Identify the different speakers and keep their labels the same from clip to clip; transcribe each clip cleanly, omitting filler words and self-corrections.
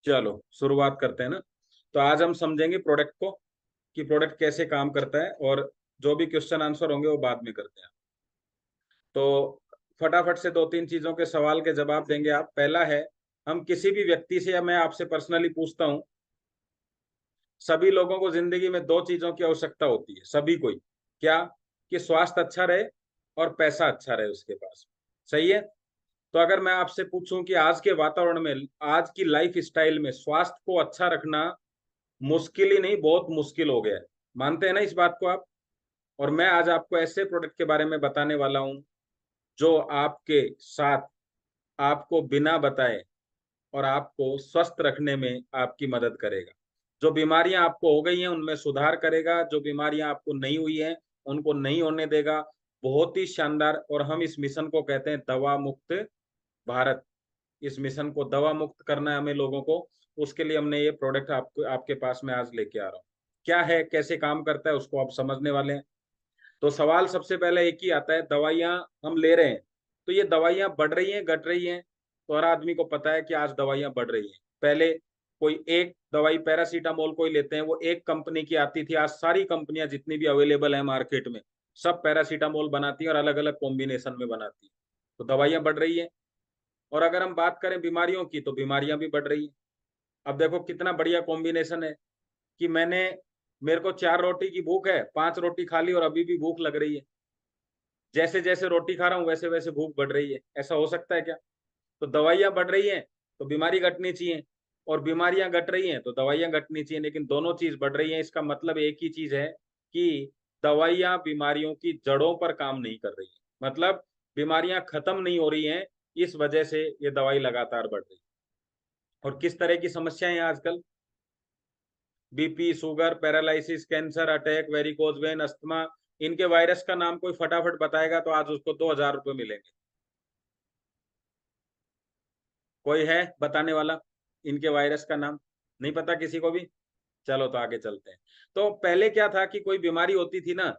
Speaker 1: चलो शुरुआत करते हैं ना। तो आज हम समझेंगे प्रोडक्ट को, कि प्रोडक्ट कैसे काम करता है, और जो भी क्वेश्चन आंसर होंगे वो बाद में करते हैं। तो फटाफट से दो तीन चीजों के सवाल के जवाब देंगे आप। पहला है, हम किसी भी व्यक्ति से या मैं आपसे पर्सनली पूछता हूँ, सभी लोगों को जिंदगी में दो चीजों की आवश्यकता होती है, सभी को ही। क्या? कि स्वास्थ्य अच्छा रहे और पैसा अच्छा रहे उसके पास। सही है? तो अगर मैं आपसे पूछूं कि आज के वातावरण में, आज की लाइफ स्टाइल में स्वास्थ्य को अच्छा रखना मुश्किल ही नहीं, बहुत मुश्किल हो गया है। मानते हैं ना इस बात को आप? और मैं आज आपको ऐसे प्रोडक्ट के बारे में बताने वाला हूं जो आपके साथ, आपको बिना बताए और आपको स्वस्थ रखने में आपकी मदद करेगा। जो बीमारियां आपको हो गई हैं उनमें सुधार करेगा, जो बीमारियां आपको नहीं हुई हैं उनको नहीं होने देगा। बहुत ही शानदार। और हम इस मिशन को कहते हैं दवा मुक्त भारत। इस मिशन को दवा मुक्त करना है हमें लोगों को। उसके लिए हमने ये प्रोडक्ट आपको, आपके पास में आज लेके आ रहा हूँ। क्या है, कैसे काम करता है, उसको आप समझने वाले हैं। तो सवाल सबसे पहले एक ही आता है, दवाइयां हम ले रहे हैं, तो ये दवाइयां बढ़ रही हैं घट रही हैं? तो हर आदमी को पता है कि आज दवाइयां बढ़ रही हैं। पहले कोई एक दवाई पैरासीटामोल कोई लेते हैं, वो एक कंपनी की आती थी। आज सारी कंपनियां जितनी भी अवेलेबल है मार्केट में, सब पैरासीटामोल बनाती हैं और अलग अलग कॉम्बिनेशन में बनाती है। तो दवाइयां बढ़ रही है। और अगर हम बात करें बीमारियों की, तो बीमारियां भी बढ़ रही हैं। अब देखो कितना बढ़िया कॉम्बिनेशन है, कि मेरे को 4 रोटी की भूख है, 5 रोटी खा ली और अभी भी भूख लग रही है। जैसे जैसे रोटी खा रहा हूँ वैसे वैसे भूख बढ़ रही है। ऐसा हो सकता है क्या? तो दवाइयां बढ़ रही हैं तो बीमारी घटनी चाहिए, और बीमारियां घट रही हैं तो दवाइयां घटनी चाहिए, लेकिन दोनों चीज बढ़ रही हैं। इसका मतलब एक ही चीज है कि दवाइयां बीमारियों की जड़ों पर काम नहीं कर रही है। मतलब बीमारियां खत्म नहीं हो रही हैं, इस वजह से ये दवाई लगातार बढ़ रही है। और किस तरह की समस्याएं हैं आजकल? BP, sugar, paralysis, cancer, attack, varicose vein, asthma. इनके वायरस का नाम कोई फटाफट बताएगा तो आज उसको 2,000 रुपये मिलेंगे। कोई है बताने वाला इनके वायरस का नाम? नहीं पता किसी को भी? चलो तो आगे चलते हैं। तो पहले क्या था कि कोई बीमारी होती थी ना,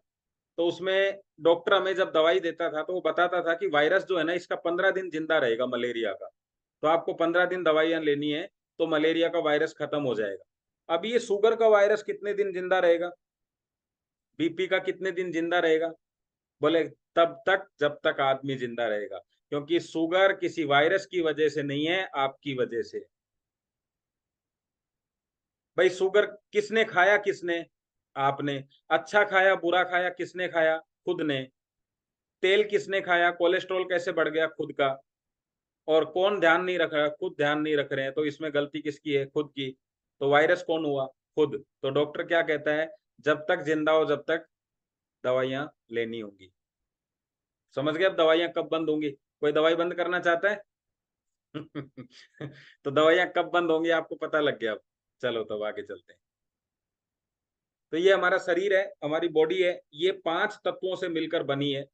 Speaker 1: तो उसमें डॉक्टर हमें जब दवाई देता था तो वो बताता था कि वायरस जो है ना, इसका 15 दिन जिंदा रहेगा, मलेरिया का। तो आपको 15 दिन दवाइयां लेनी है, तो मलेरिया का वायरस खत्म हो जाएगा। अब ये शुगर का वायरस कितने दिन जिंदा रहेगा? बीपी का कितने दिन जिंदा रहेगा? बोले तब तक जब तक आदमी जिंदा रहेगा, क्योंकि शुगर किसी वायरस की वजह से नहीं है, आपकी वजह से। भाई शुगर किसने खाया? किसने? आपने। अच्छा खाया बुरा खाया? किसने खाया? खुद ने। तेल किसने खाया? कोलेस्ट्रॉल कैसे बढ़ गया? खुद का। और कौन ध्यान नहीं रख रहा? खुद ध्यान नहीं रख रहे हैं, तो इसमें गलती किसकी है? खुद की। तो वायरस कौन हुआ? खुद। तो डॉक्टर क्या कहता है? जब तक जिंदा हो जब तक दवाइयां लेनी होंगी। समझ गए? अब दवाइयां कब बंद होंगी? कोई दवाई बंद करना चाहता है? तो दवाइयां कब बंद होंगी आपको पता लग गया अब। चलो तब आगे चलते हैं। तो ये हमारा शरीर है, हमारी बॉडी है, ये 5 तत्वों से मिलकर बनी है।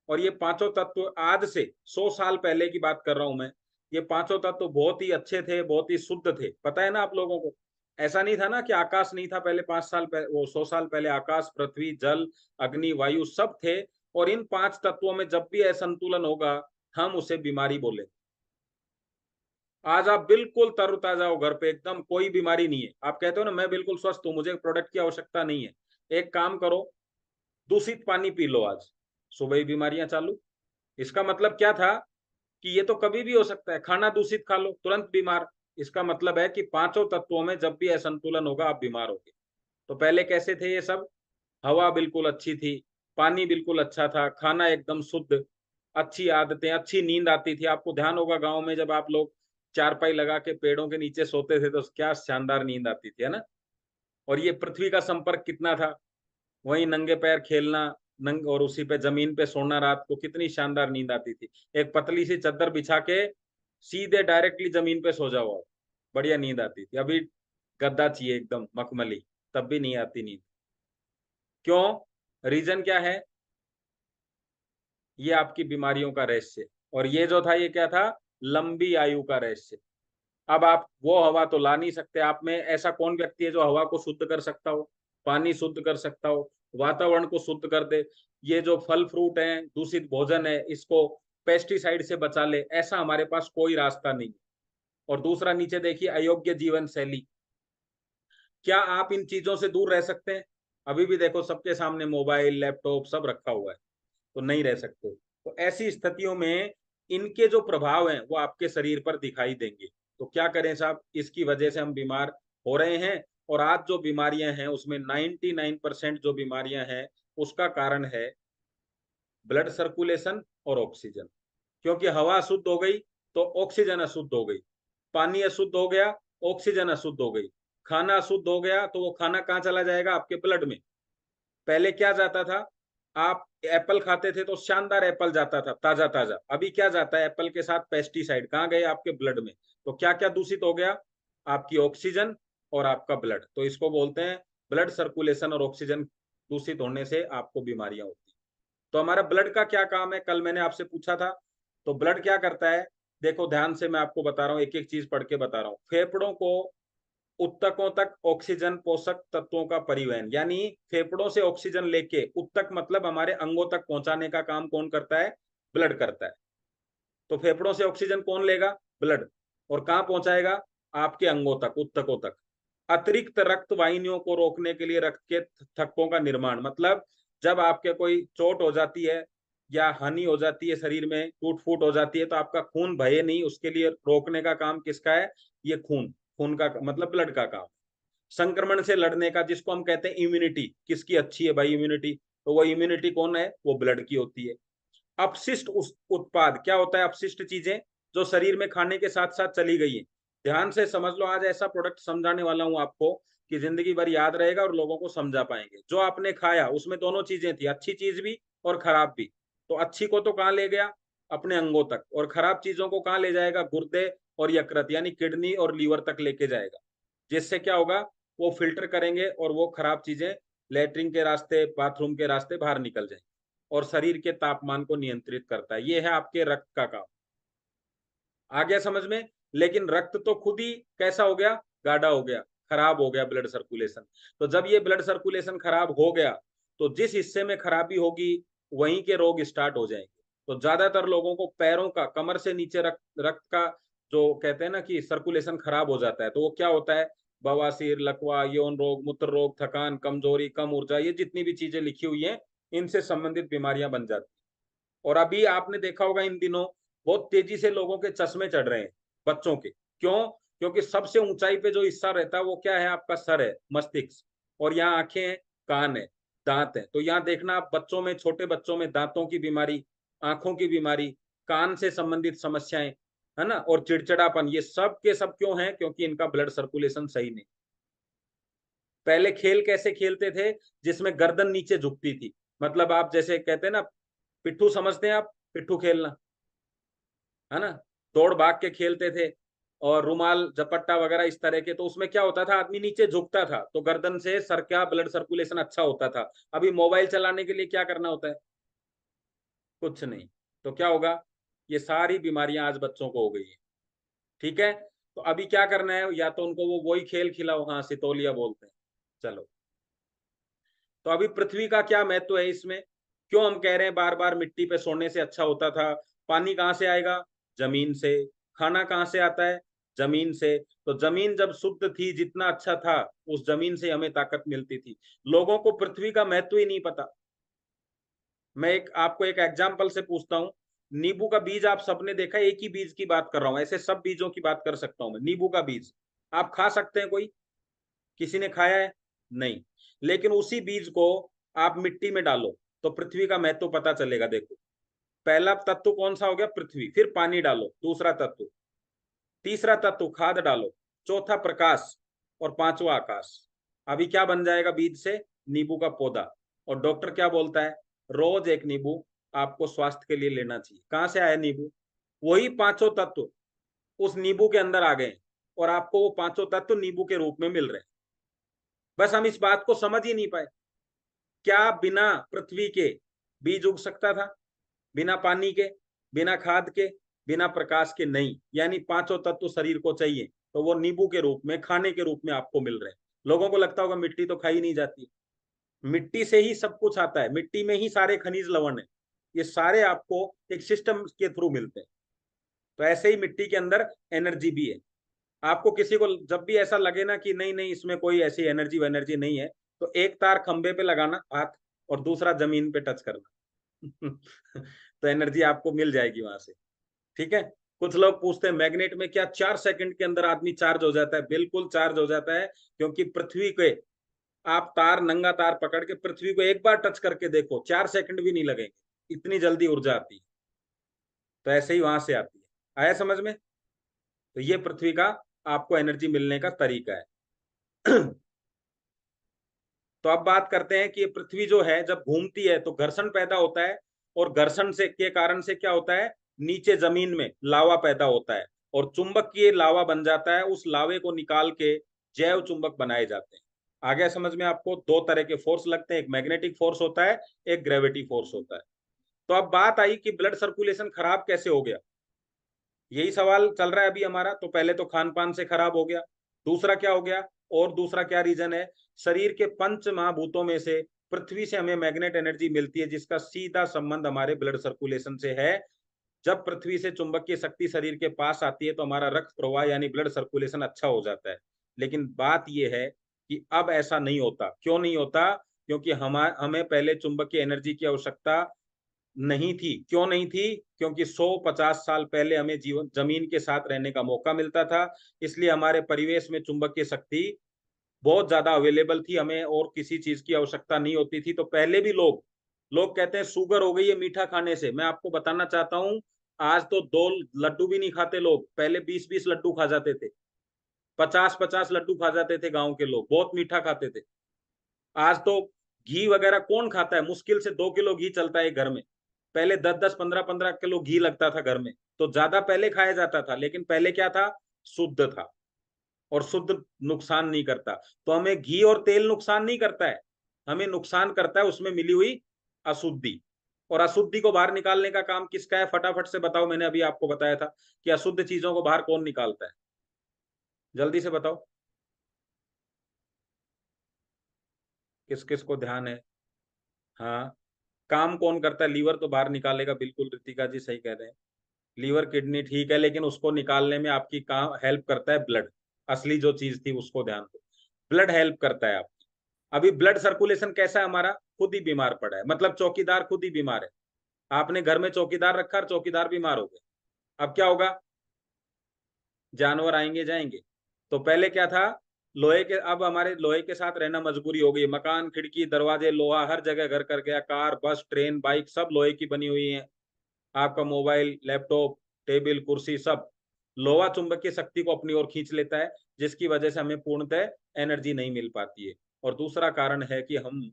Speaker 1: और ये पांचों तत्व आज से 100 साल पहले की बात कर रहा हूं मैं। ये पांचों तत्व बहुत ही अच्छे थे, बहुत ही शुद्ध थे। पता है ना आप लोगों को? ऐसा नहीं था ना कि आकाश नहीं था पहले, 5 साल पहले, वो 100 साल पहले आकाश, पृथ्वी, जल, अग्नि, वायु सब थे। और इन 5 तत्वों में जब भी असंतुलन होगा, हम उसे बीमारी बोले। आज आप बिल्कुल तरोताजा हो, घर पे एकदम कोई बीमारी नहीं है, आप कहते हो ना मैं बिल्कुल स्वस्थ हूं, मुझे प्रोडक्ट की आवश्यकता नहीं है। एक काम करो, दूषित पानी पी लो आज, सुबह ही बीमारियां चालू। इसका मतलब क्या था? कि ये तो कभी भी हो सकता है। खाना दूषित खा लो, तुरंत बीमार। इसका मतलब है कि पांचों तत्वों में जब भी असंतुलन होगा आप बीमार होगे। तो पहले कैसे थे ये सब? हवा बिल्कुल अच्छी थी, पानी बिल्कुल अच्छा था, खाना एकदम शुद्ध, अच्छी आदतें, अच्छी नींद आती थी। आपको ध्यान होगा गांव में जब आप लोग चारपाई लगा के पेड़ों के नीचे सोते थे तो क्या शानदार नींद आती थी, है ना? और ये पृथ्वी का संपर्क कितना था, वहीं नंगे पैर खेलना, नंग और उसी पे जमीन पे सोना, रात को कितनी शानदार नींद आती थी। एक पतली सी चादर बिछा के सीधे डायरेक्टली जमीन पे सो जाओ, बढ़िया नींद आती थी। अभी गद्दा चाहिए एकदम मखमली, तब भी नहीं आती नींद। क्यों? रीजन क्या है? ये आपकी बीमारियों का रहस्य। और ये जो था ये क्या था? लंबी आयु का रहस्य। अब आप वो हवा तो ला नहीं सकते, आप में ऐसा कौन व्यक्ति है जो हवा को शुद्ध कर सकता हो, पानी शुद्ध कर सकता हो, वातावरण को शुद्ध कर दे? ये जो फल फ्रूट है, दूषित भोजन है, इसको पेस्टिसाइड से बचा ले, ऐसा हमारे पास कोई रास्ता नहीं। और दूसरा नीचे देखिए अयोग्य जीवन शैली। क्या आप इन चीजों से दूर रह सकते हैं? अभी भी देखो सबके सामने मोबाइल लैपटॉप सब रखा हुआ है, तो नहीं रह सकते। तो ऐसी स्थितियों में इनके जो प्रभाव हैं वो आपके शरीर पर दिखाई देंगे। तो क्या करें साहब, इसकी वजह से हम बीमार हो रहे हैं। और आज जो बीमारियां हैं उसमें 99% जो बीमारियां हैं उसका कारण है ब्लड सर्कुलेशन और ऑक्सीजन। क्योंकि हवा अशुद्ध हो गई तो ऑक्सीजन अशुद्ध हो गई, पानी अशुद्ध हो गया, ऑक्सीजन अशुद्ध हो गई, खाना अशुद्ध हो गया तो वो खाना कहाँ चला जाएगा? आपके ब्लड में। पहले क्या जाता था? आप एप्पल खाते थे तो शानदार एप्पल जाता था ताजा ताजा, अभी क्या जाता है एप्पल के साथ? पेस्टिसाइड। कहाँ गए? आपके ब्लड में। तो क्या क्या दूषित हो गया? आपकी ऑक्सीजन और आपका ब्लड। तो इसको बोलते हैं ब्लड सर्कुलेशन और ऑक्सीजन दूषित होने से आपको बीमारियां होती हैं। तो हमारा ब्लड का क्या काम है, कल मैंने आपसे पूछा था। तो ब्लड क्या करता है? देखो ध्यान से मैं आपको बता रहा हूँ, एक एक चीज पढ़ के बता रहा हूँ। फेफड़ों को उत्तकों तक ऑक्सीजन पोषक तत्वों का परिवहन, यानी फेफड़ों से ऑक्सीजन लेके उत्तक मतलब हमारे अंगों तक पहुंचाने का काम कौन करता है? ब्लड करता है। तो फेफड़ों से ऑक्सीजन कौन लेगा? ब्लड। और कहां पहुंचाएगा? आपके अंगों तक, उत्तकों तक। अतिरिक्त रक्त वाहिनियों को रोकने के लिए रक्त के थक्कों का निर्माण, मतलब जब आपके कोई चोट हो जाती है या हानि हो जाती है, शरीर में टूट फूट हो जाती है, तो आपका खून बहे नहीं, उसके लिए रोकने का काम किसका है? ये खून। खून का मतलब ब्लड का काम। संक्रमण से लड़ने का, जिसको हम कहते हैं इम्यूनिटी, किसकी अच्छी है भाई इम्यूनिटी? तो वो इम्यूनिटी कौन है? वो ब्लड की होती है। अपशिष्ट उत्पाद क्या होता है? अपशिष्ट चीजें जो शरीर में खाने के साथ साथ चली गई है। ध्यान से समझ लो, आज ऐसा प्रोडक्ट समझाने वाला हूं आपको कि जिंदगी भर याद रहेगा और लोगों को समझा पाएंगे। जो आपने खाया उसमें दोनों चीजें थी, अच्छी चीज भी और खराब भी। तो अच्छी को तो कहाँ ले गया? अपने अंगों तक। और खराब चीजों को कहाँ ले जाएगा? गुर्दे और यकृत यानी किडनी और लीवर तक लेके जाएगा। जिससे क्या होगा? वो फिल्टर करेंगे और वो खराब चीजें लेटरिन के रास्ते, बाथरूम के रास्ते बाहर निकल जाएंगी। और शरीर के तापमान को नियंत्रित करता है। ये है आपके रक्त का काम। आ गया समझ में? लेकिन रक्त तो खुद ही कैसा हो गया? गाढ़ा हो गया, खराब हो गया ब्लड सर्कुलेशन। तो जब ये ब्लड सर्कुलेशन खराब हो गया तो जिस हिस्से में खराबी होगी वहीं के रोग स्टार्ट हो जाएंगे। तो ज्यादातर लोगों को पैरों का, कमर से नीचे रक्त का जो कहते हैं ना कि सर्कुलेशन खराब हो जाता है, तो वो क्या होता है? बवासीर, लकवा, यौन रोग, मूत्र रोग, थकान, कमजोरी, कम ऊर्जा, ये जितनी भी चीजें लिखी हुई हैं इनसे संबंधित बीमारियां बन जाती हैं। और अभी आपने देखा होगा इन दिनों बहुत तेजी से लोगों के चश्मे चढ़ रहे हैं, बच्चों के। क्यों? क्योंकि सबसे ऊंचाई पे जो हिस्सा रहता है वो क्या है? आपका सर है, मस्तिष्क। और यहाँ आंखें हैं, कान है, दांत है। तो यहाँ देखना आप बच्चों में, छोटे बच्चों में दांतों की बीमारी, आंखों की बीमारी, कान से संबंधित समस्याएं, है ना, और चिड़चिड़ापन, ये सब के सब क्यों है? क्योंकि इनका ब्लड सर्कुलेशन सही नहीं। पहले खेल कैसे खेलते थे? जिसमें गर्दन नीचे झुकती थी, मतलब आप जैसे कहते हैं ना, पिट्ठू समझते हैं आप? पिट्ठू खेलना, है ना, दौड़ भाग के खेलते थे। और रुमाल झपट्टा वगैरह इस तरह के। तो उसमें क्या होता था? आदमी नीचे झुकता था तो गर्दन से सर का ब्लड सर्कुलेशन अच्छा होता था। अभी मोबाइल चलाने के लिए क्या करना होता है? कुछ नहीं। तो क्या होगा? ये सारी बीमारियां आज बच्चों को हो गई है। ठीक है। तो अभी क्या करना है? या तो उनको वो वही खेल खिलाओ, हाँ सितोलिया बोलते हैं। चलो, तो अभी पृथ्वी का क्या महत्व है इसमें? क्यों हम कह रहे हैं बार बार मिट्टी पे सोने से अच्छा होता था? पानी कहाँ से आएगा? जमीन से। खाना कहाँ से आता है? जमीन से। तो जमीन जब शुद्ध थी, जितना अच्छा था, उस जमीन से हमें ताकत मिलती थी। लोगों को पृथ्वी का महत्व ही नहीं पता। मैं आपको एक एग्जाम्पल से पूछता हूँ। नींबू का बीज आप सबने देखा, एक ही बीज की बात कर रहा हूँ, ऐसे सब बीजों की बात कर सकता हूँ मैं। नींबू का बीज आप खा सकते हैं? कोई किसी ने खाया है? नहीं। लेकिन उसी बीज को आप मिट्टी में डालो तो पृथ्वी का महत्व पता चलेगा। देखो, पहला तत्व कौन सा हो गया? पृथ्वी। फिर पानी डालो, दूसरा तत्व। तीसरा तत्व खाद डालो। चौथा प्रकाश। और पांचवा आकाश। अभी क्या बन जाएगा बीज से? नींबू का पौधा। और डॉक्टर क्या बोलता है? रोज एक नींबू आपको स्वास्थ्य के लिए लेना चाहिए। कहां से आया नींबू? वही पांचों तत्व उस नींबू के अंदर आ गए और आपको वो पांचों तत्व नींबू के रूप में मिल रहे हैं। बस हम इस बात को समझ ही नहीं पाए। क्या बिना पृथ्वी के बीज उग सकता था? बिना पानी के, बिना खाद के, बिना प्रकाश के? नहीं। यानी पांचों तत्व शरीर को चाहिए, तो वो नींबू के रूप में, खाने के रूप में आपको मिल रहे हैं। लोगों को लगता होगा मिट्टी तो खाई नहीं जाती। मिट्टी से ही सब कुछ आता है, मिट्टी में ही सारे खनिज लवण है। ये सारे आपको एक सिस्टम के थ्रू मिलते हैं। तो ऐसे ही मिट्टी के अंदर एनर्जी भी है। आपको किसी को जब भी ऐसा लगे ना कि नहीं नहीं इसमें कोई ऐसी एनर्जी वनर्जी नहीं है, तो एक तार खंबे पे लगाना हाथ, और दूसरा जमीन पे टच करना तो एनर्जी आपको मिल जाएगी वहां से। ठीक है। कुछ लोग पूछते हैं मैग्नेट में क्या 4 सेकंड के अंदर आदमी चार्ज हो जाता है? बिल्कुल चार्ज हो जाता है, क्योंकि पृथ्वी के आप तार, नंगा तार पकड़ के पृथ्वी को एक बार टच करके देखो, 4 सेकंड भी नहीं लगेंगे, इतनी जल्दी ऊर्जा आती है। तो ऐसे ही वहां से आती है। आया समझ में? तो ये पृथ्वी का आपको एनर्जी मिलने का तरीका है। तो अब बात करते हैं कि पृथ्वी जो है जब घूमती है तो घर्षण पैदा होता है, और घर्षण से के कारण से क्या होता है, नीचे जमीन में लावा पैदा होता है, और चुंबकीय लावा बन जाता है। उस लावे को निकाल के जैव चुंबक बनाए जाते हैं। आ गया समझ में आपको? दो तरह के फोर्स लगते हैं, एक मैग्नेटिक फोर्स होता है, एक ग्रेविटी फोर्स होता है। तो अब बात आई कि ब्लड सर्कुलेशन खराब कैसे हो गया, यही सवाल चल रहा है अभी हमारा। तो पहले तो खान पान से खराब हो गया, दूसरा क्या हो गया, और दूसरा क्या रीजन है? शरीर के पंच महाभूतों में से पृथ्वी से हमें मैग्नेट एनर्जी मिलती है, जिसका सीधा संबंध हमारे ब्लड सर्कुलेशन से है। जब पृथ्वी से चुंबकीय शक्ति शरीर के पास आती है तो हमारा रक्त प्रवाह यानी ब्लड सर्कुलेशन अच्छा हो जाता है। लेकिन बात यह है कि अब ऐसा नहीं होता। क्यों नहीं होता? क्योंकि हमें पहले चुंबकीय एनर्जी की आवश्यकता नहीं थी। क्यों नहीं थी? क्योंकि 150 साल पहले हमें जीवन जमीन के साथ रहने का मौका मिलता था, इसलिए हमारे परिवेश में चुंबकीय शक्ति बहुत ज्यादा अवेलेबल थी, हमें और किसी चीज की आवश्यकता नहीं होती थी। तो पहले भी लोग लोग कहते हैं शुगर हो गई है मीठा खाने से। मैं आपको बताना चाहता हूं, आज तो 2 लड्डू भी नहीं खाते लोग, पहले 20-20 लड्डू खा जाते थे, 50-50 लड्डू खा जाते थे। गांव के लोग बहुत मीठा खाते थे। आज तो घी वगैरह कौन खाता है? मुश्किल से 2 किलो घी चलता है घर में। पहले 10-10 15-15 किलो घी लगता था घर में। तो ज्यादा पहले खाया जाता था, लेकिन पहले क्या था, शुद्ध था, और शुद्ध नुकसान नहीं करता। तो हमें घी और तेल नुकसान नहीं करता है, हमें नुकसान करता है उसमें मिली हुई अशुद्धि। और अशुद्धि को बाहर निकालने का काम किसका है? फटाफट से बताओ। मैंने अभी आपको बताया था कि अशुद्ध चीजों को बाहर कौन निकालता है, जल्दी से बताओ। किस किस को ध्यान है? हाँ, काम कौन करता है? लीवर तो बाहर निकालेगा, बिल्कुल रितिका जी सही कह रहे हैं। लीवर किडनी ठीक है, लेकिन उसको निकालने में आपकी काम हेल्प करता है ब्लड। असली जो चीज थी उसको ध्यान दो, ब्लड हेल्प करता है आपकी। अभी ब्लड सर्कुलेशन कैसा है हमारा? खुद ही बीमार पड़ा है, मतलब चौकीदार खुद ही बीमार है। आपने घर में चौकीदार रखा और चौकीदार बीमार हो गए, अब क्या होगा? जानवर आएंगे जाएंगे। तो पहले क्या था, लोहे के, अब हमारे लोहे के साथ रहना मजबूरी हो गई। मकान, खिड़की, दरवाजे, लोहा हर जगह घर कर गया। कार, बस, ट्रेन, बाइक सब लोहे की बनी हुई है। आपका मोबाइल, लैपटॉप, टेबल, कुर्सी सब लोहा चुंबकीय शक्ति को अपनी ओर खींच लेता है, जिसकी वजह से हमें पूर्णतः एनर्जी नहीं मिल पाती है। और दूसरा कारण है कि हम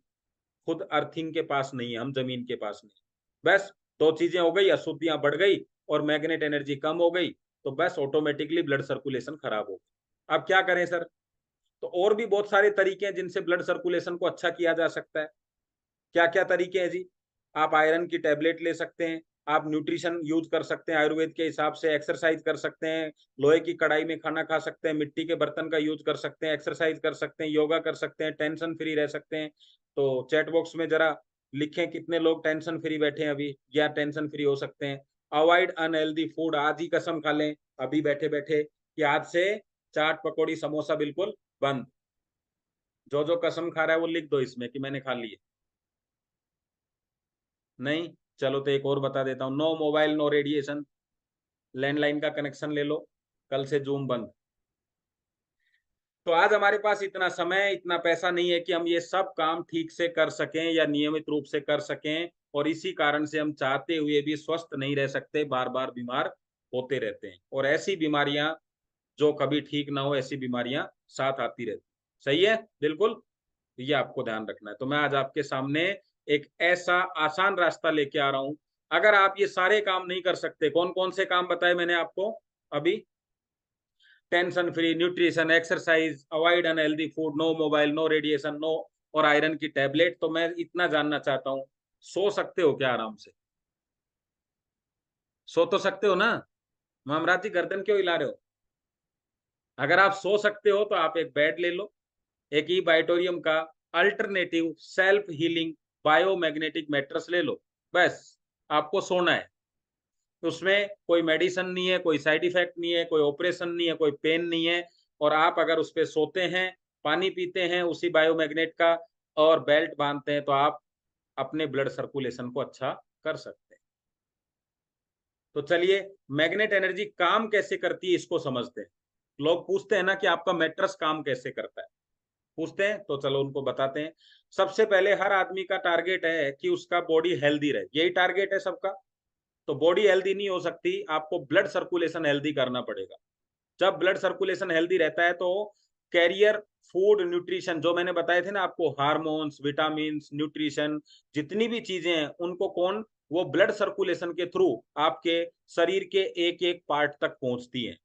Speaker 1: खुद अर्थिंग के पास नहीं है, हम जमीन के पास नहीं। बस दो चीजें हो गई, अशुद्धियां बढ़ गई और मैग्नेट एनर्जी कम हो गई, तो बस ऑटोमेटिकली ब्लड सर्कुलेशन खराब हो गई। अब क्या करें सर? तो और भी बहुत सारे तरीके हैं जिनसे ब्लड सर्कुलेशन को अच्छा किया जा सकता है। क्या क्या तरीके हैं जी? आप आयरन की टेबलेट ले सकते हैं, आप न्यूट्रिशन यूज कर सकते हैं आयुर्वेद के हिसाब से, एक्सरसाइज कर सकते हैं, लोहे की कढ़ाई में खाना खा सकते हैं, मिट्टी के बर्तन का यूज कर सकते हैं, एक्सरसाइज कर सकते हैं, योगा कर सकते हैं, टेंशन फ्री रह सकते हैं। तो चैट बॉक्स में जरा लिखें कितने लोग टेंशन फ्री बैठे हैं अभी, या टेंशन फ्री हो सकते हैं। अवॉइड अनहेल्दी फूड, आज ही कसम खा लें अभी बैठे बैठे कि आज से चाट पकौड़ी समोसा बिल्कुल बंद। जो जो कसम खा रहा है वो लिख दो इसमें कि मैंने खा ली है। नहीं? चलो तो एक और बता देता हूँ, no mobile no radiation, landline का कनेक्शन ले लो, कल से जूम बंद। तो आज हमारे पास इतना समय, इतना पैसा नहीं है कि हम ये सब काम ठीक से कर सकें या नियमित रूप से कर सकें, और इसी कारण से हम चाहते हुए भी स्वस्थ नहीं रह सकते, बार बार बीमार होते रहते हैं। और ऐसी बीमारियां जो कभी ठीक ना हो, ऐसी बीमारियां साथ आती रहती। सही है? बिल्कुल। ये आपको ध्यान रखना है। तो मैं आज आपके सामने एक ऐसा आसान रास्ता लेके आ रहा हूं। अगर आप ये सारे काम नहीं कर सकते, कौन कौन से काम बताए मैंने आपको अभी? Tension free, nutrition, exercise, avoid unhealthy food, no mobile, no radiation, no, और आयरन की टैबलेट। तो मैं इतना जानना चाहता हूँ, सो सकते हो क्या आराम से? सो तो सकते हो ना? मामराज जी गर्दन क्यों हिला रहे हो? अगर आप सो सकते हो तो आप एक बेड ले लो, एक ई बाइटोरियम का alternative self healing biomagnetic mattress ले लो। बस आपको सोना है। उसमें कोई मेडिसिन नहीं है, कोई साइड इफेक्ट नहीं है, कोई ऑपरेशन नहीं है, कोई पेन नहीं है। और आप अगर उस पे सोते हैं, पानी पीते हैं उसी बायोमैग्नेट का और बेल्ट बांधते हैं, तो आप अपने ब्लड सर्कुलेशन को अच्छा कर सकते हैं। तो चलिए, मैग्नेट एनर्जी काम कैसे करती है इसको समझते हैं। लोग पूछते हैं ना कि आपका मैट्रेस काम कैसे करता है, पूछते हैं, तो चलो उनको बताते हैं। सबसे पहले हर आदमी का टारगेट है कि उसका बॉडी हेल्दी रहे, यही टारगेट है सबका। तो बॉडी हेल्दी नहीं हो सकती, आपको ब्लड सर्कुलेशन हेल्दी करना पड़ेगा। जब ब्लड सर्कुलेशन हेल्दी रहता है तो कैरियर फूड न्यूट्रिशन जो मैंने बताए थे ना आपको, हार्मोन्स, विटामिन, न्यूट्रिशन, जितनी भी चीजें हैं उनको कौन, वो ब्लड सर्कुलेशन के थ्रू आपके शरीर के एक एक पार्ट तक पहुंचती हैं।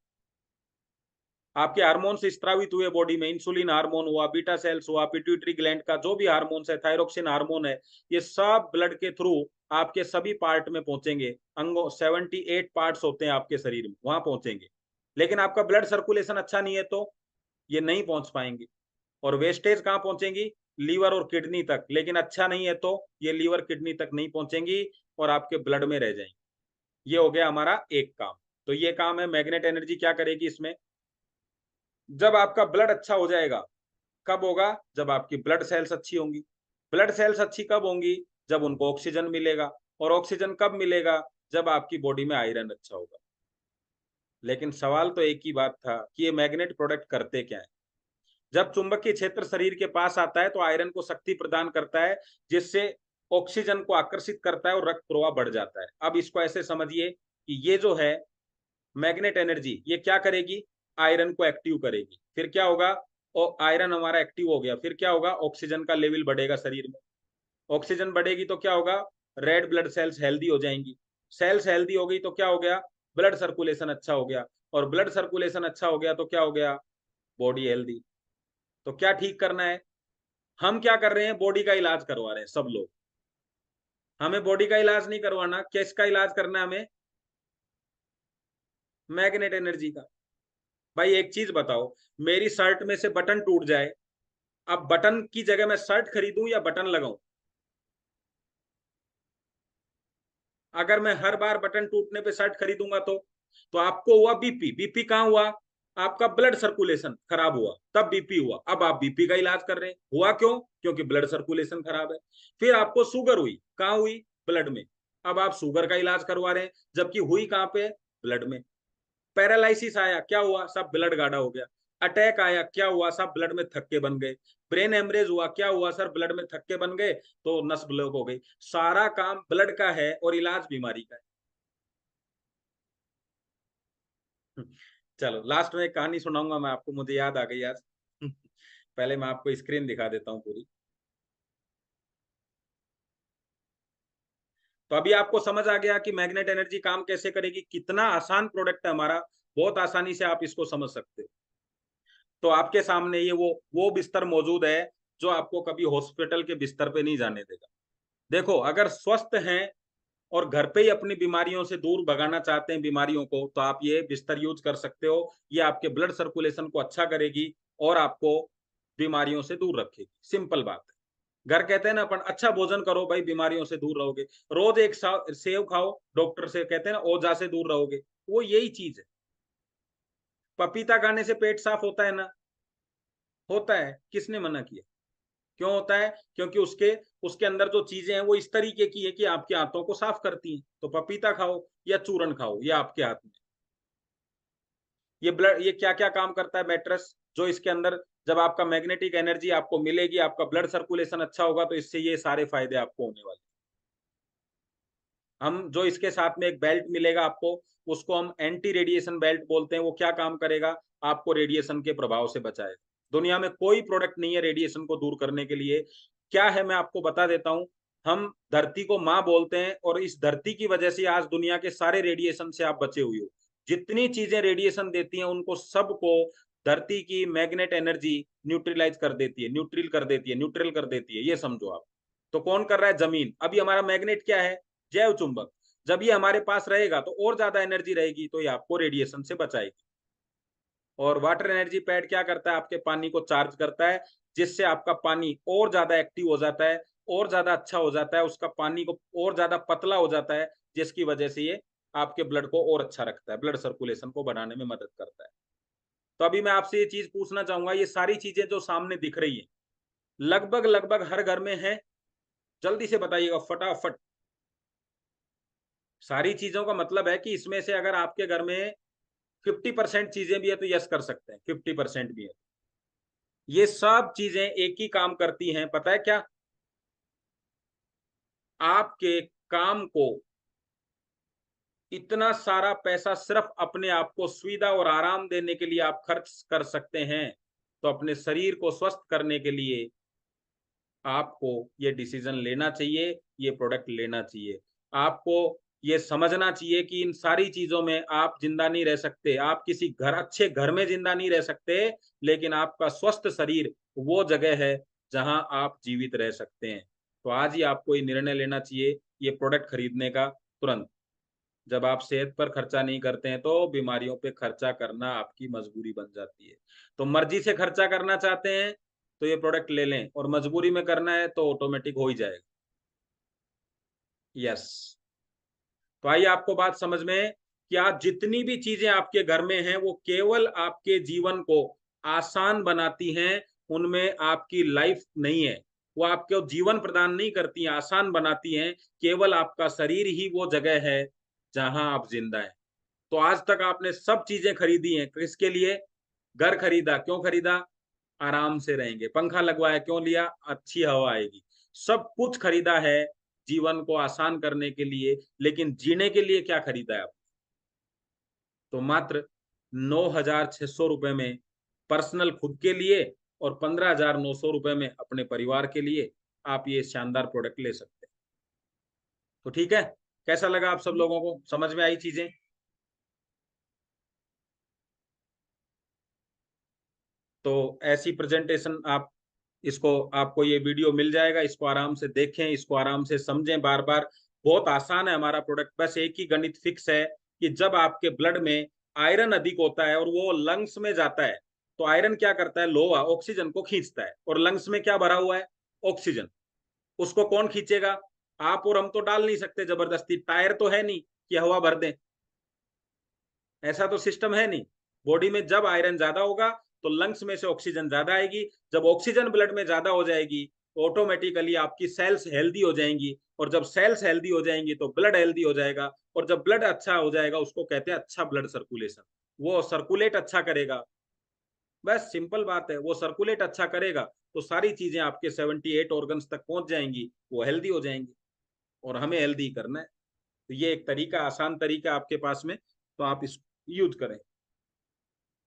Speaker 1: आपके हार्मोन्स स्त्रावित हुए बॉडी में, इंसुलिन हार्मोन हुआ, बीटा सेल्स हुआ, पिट्यूटरी ग्लैंड का जो भी हार्मोन्स है, थायरोक्सिन हार्मोन है, ये सब ब्लड के थ्रू आपके सभी पार्ट में पहुंचेंगे। अंगों 78 पार्ट्स होते हैं आपके शरीर में, वहां पहुंचेंगे। लेकिन आपका ब्लड सर्कुलेशन अच्छा नहीं है तो ये नहीं पहुंच पाएंगे। और वेस्टेज कहाँ पहुंचेंगी, लीवर और किडनी तक। लेकिन अच्छा नहीं है तो ये लीवर किडनी तक नहीं पहुंचेंगी और आपके ब्लड में रह जाएंगी। ये हो गया हमारा एक काम। तो ये काम है, मैग्नेट एनर्जी क्या करेगी इसमें, जब आपका ब्लड अच्छा हो जाएगा, कब होगा, जब आपकी ब्लड सेल्स अच्छी होंगी। ब्लड सेल्स अच्छी कब होंगी, जब उनको ऑक्सीजन मिलेगा। और ऑक्सीजन कब मिलेगा, जब आपकी बॉडी में आयरन अच्छा होगा। लेकिन सवाल तो एक ही बात था कि ये मैग्नेट प्रोडक्ट करते क्या है। जब चुंबकीय क्षेत्र शरीर के पास आता है तो आयरन को शक्ति प्रदान करता है, जिससे ऑक्सीजन को आकर्षित करता है और रक्त प्रवाह बढ़ जाता है। अब इसको ऐसे समझिए कि ये जो है मैग्नेट एनर्जी, ये क्या करेगी, आयरन को एक्टिव करेगी। फिर क्या होगा, और आयरन हमारा एक्टिव हो गया, फिर क्या होगा, ऑक्सीजन का लेवल बढ़ेगा शरीर में। ऑक्सीजन बढ़ेगी तो क्या होगा, रेड ब्लड सेल्स हेल्दी हो जाएंगी। सेल्स हेल्दी हो गई तो क्या हो गया, ब्लड सर्कुलेशन अच्छा हो गया। और ब्लड सर्कुलेशन अच्छा हो गया तो क्या हो गया, बॉडी हेल्दी। तो क्या ठीक करना है, हम क्या कर रहे हैं, बॉडी का इलाज करवा रहे हैं सब लोग। हमें बॉडी का इलाज नहीं करवाना, किसका इलाज करना है हमें, मैग्नेट एनर्जी का। भाई एक चीज बताओ, मेरी शर्ट में से बटन टूट जाए, अब बटन की जगह मैं शर्ट खरीदूं या बटन लगाऊं। अगर मैं हर बार बटन टूटने पे शर्ट खरीदूंगा तो आपको हुआ बीपी। बीपी कहाँ हुआ, आपका ब्लड सर्कुलेशन खराब हुआ, तब बीपी हुआ। अब आप बीपी का इलाज कर रहे हैं, हुआ क्यों, क्योंकि ब्लड सर्कुलेशन खराब है। फिर आपको शुगर हुई, कहाँ हुई, ब्लड में। अब आप शुगर का इलाज करवा रहे हैं, जबकि हुई कहाँ पे, ब्लड में। पैरालिसिस आया, क्या हुआ, सब ब्लड गाढ़ा हो गया। अटैक आया, क्या हुआ, सब ब्लड में थक्के बन गए। ब्रेन हेमरेज हुआ, क्या हुआ सर, ब्लड में थक्के बन गए तो नस ब्लॉक हो गई। सारा काम ब्लड का है और इलाज बीमारी का है। चलो लास्ट में एक कहानी सुनाऊंगा मैं आपको, मुझे याद आ गई आज। पहले मैं आपको स्क्रीन दिखा देता हूँ पूरी। तो अभी आपको समझ आ गया कि मैग्नेट एनर्जी काम कैसे करेगी, कितना आसान प्रोडक्ट है हमारा, बहुत आसानी से आप इसको समझ सकते हो। तो आपके सामने ये वो बिस्तर मौजूद है जो आपको कभी हॉस्पिटल के बिस्तर पे नहीं जाने देगा। देखो, अगर स्वस्थ हैं और घर पे ही अपनी बीमारियों से दूर भगाना चाहते हैं बीमारियों को, तो आप ये बिस्तर यूज कर सकते हो। ये आपके ब्लड सर्कुलेशन को अच्छा करेगी और आपको बीमारियों से दूर रखेगी। सिंपल बात है। घर कहते हैं ना अपन, अच्छा भोजन करो भाई बीमारियों से दूर रहोगे। रोज एक सेव खाओ, डॉक्टर से कहते हैं ना ओझा से दूर रहोगे, वो यही चीज है। पपीता खाने से पेट साफ होता है ना, होता है, किसने मना किया। क्यों होता है, क्योंकि उसके उसके अंदर जो चीजें हैं वो इस तरीके की है कि आपके आंतों को साफ करती हैं। तो पपीता खाओ या चूरन खाओ, ये आपके हाथ में। ये ब्लड, ये क्या क्या काम करता है मैट्रेस, जो इसके अंदर, जब आपका मैग्नेटिक एनर्जी आपको मिलेगी, आपका ब्लड सर्कुलेशन अच्छा होगा, तो इससे ये सारे फायदे आपको होने वाले। हम जो इसके साथ में एक बेल्ट मिलेगा आपको, उसको हम एंटी रेडिएशन बेल्ट बोलते हैं। वो क्या काम करेगा, आपको रेडिएशन के प्रभाव से बचाएगा। दुनिया में कोई प्रोडक्ट नहीं है रेडिएशन को दूर करने के लिए। क्या है मैं आपको बता देता हूं। हम धरती को माँ बोलते हैं और इस धरती की वजह से आज दुनिया के सारे रेडिएशन से आप बचे हुए हो। जितनी चीजें रेडिएशन देती हैं उनको सबको धरती की मैग्नेट एनर्जी न्यूट्रलाइज कर देती है, न्यूट्रल कर देती है, न्यूट्रल कर देती है, ये समझो आप। तो कौन कर रहा है, जमीन। अभी हमारा मैग्नेट क्या है, जैव चुंबक। जब ये हमारे पास रहेगा तो और ज्यादा एनर्जी रहेगी, तो ये आपको रेडिएशन से बचाएगी। और वाटर एनर्जी पैड क्या करता है, आपके पानी को चार्ज करता है, जिससे आपका पानी और ज्यादा एक्टिव हो जाता है, और ज्यादा अच्छा हो जाता है, उसका पानी को और ज्यादा पतला हो जाता है, जिसकी वजह से ये आपके ब्लड को और अच्छा रखता है, ब्लड सर्कुलेशन को बढ़ाने में मदद करता है। तो अभी मैं आपसे ये चीज पूछना चाहूंगा, ये सारी चीजें जो सामने दिख रही है लगभग लगभग हर घर में है, जल्दी से बताइएगा फटाफट। सारी चीजों का मतलब है कि इसमें से अगर आपके घर में 50% चीजें भी है तो यस कर सकते हैं, 50% भी है। ये सब चीजें एक ही काम करती हैं, पता है क्या? आपके काम को इतना सारा पैसा सिर्फ अपने आप को सुविधा और आराम देने के लिए आप खर्च कर सकते हैं, तो अपने शरीर को स्वस्थ करने के लिए आपको ये डिसीजन लेना चाहिए, ये प्रोडक्ट लेना चाहिए। आपको ये समझना चाहिए कि इन सारी चीज़ों में आप ज़िंदा नहीं रह सकते। आप किसी अच्छे घर में ज़िंदा नहीं रह सकते, लेकिन आपका स्वस्थ शरीर वो जगह है जहाँ आप जीवित रह सकते हैं। तो आज ही आपको ये निर्णय लेना चाहिए, ये प्रोडक्ट खरीदने का तुरंत। जब आप सेहत पर खर्चा नहीं करते हैं, तो बीमारियों पे खर्चा करना आपकी मजबूरी बन जाती है। तो मर्ज़ी से खर्चा करना चाहते हैं, तो ये प्रोडक्ट ले लें, और मजबूरी में करना है तो ऑटोमेटिक हो ही जाएगा। यस। तो आइए आपको बात समझ में कि आज जितनी भी चीजें आपके घर में हैं वो केवल आपके जीवन को आसान बनाती हैं, उनमें आपकी लाइफ नहीं है। वो आपको जीवन प्रदान नहीं करती हैं, आसान बनाती हैं। केवल आपका शरीर ही वो जगह है जहां आप जिंदा हैं। तो आज तक आपने सब चीजें खरीदी हैं, किसके लिए? घर खरीदा, क्यों खरीदा? आराम से रहेंगे। पंखा लगवाया, क्यों लिया? अच्छी हवा आएगी। सब कुछ खरीदा है जीवन को आसान करने के लिए, लेकिन जीने के लिए क्या खरीदा है आप? तो मात्र 9,600 रुपए में पर्सनल खुद के लिए और 15,900 रुपए में अपने परिवार के लिए आप ये शानदार प्रोडक्ट ले सकते हैं। तो ठीक है, कैसा लगा आप सब लोगों को? समझ में आई चीजें? तो ऐसी प्रेजेंटेशन आप इसको, आपको ये वीडियो मिल जाएगा, इसको आराम से देखें, इसको आराम से समझें बार बार। बहुत आसान है हमारा प्रोडक्ट, बस एक ही गणित फिक्स है कि जब आपके ब्लड में आयरन अधिक होता है और वो लंग्स में जाता है, तो आयरन क्या करता है? लोहा ऑक्सीजन को खींचता है, और लंग्स में क्या भरा हुआ है? ऑक्सीजन। उसको कौन खींचेगा? आप और हम तो डाल नहीं सकते जबरदस्ती, टायर तो है नहीं कि हवा भर दें, ऐसा तो सिस्टम है नहीं। बॉडी में जब आयरन ज्यादा होगा तो लंग्स में से ऑक्सीजन ज्यादा आएगी। जब ऑक्सीजन ब्लड में ज्यादा हो जाएगी तो ऑटोमेटिकली आपकी सेल्स हेल्दी हो जाएंगी, और जब सेल्स हेल्दी हो जाएंगी तो ब्लड हेल्दी हो जाएगा, और जब ब्लड अच्छा हो जाएगा उसको कहते हैं अच्छा ब्लड सर्कुलेशन। वो सर्कुलेट अच्छा करेगा। बस सिंपल बात है, वो सर्कुलेट अच्छा करेगा तो सारी चीजें आपके 78 ऑर्गन्स तक पहुंच जाएंगी, वो हेल्दी हो जाएंगी, और हमें हेल्दी करना है। तो ये एक तरीका, आसान तरीका आपके पास में, तो आप इसको यूज करें।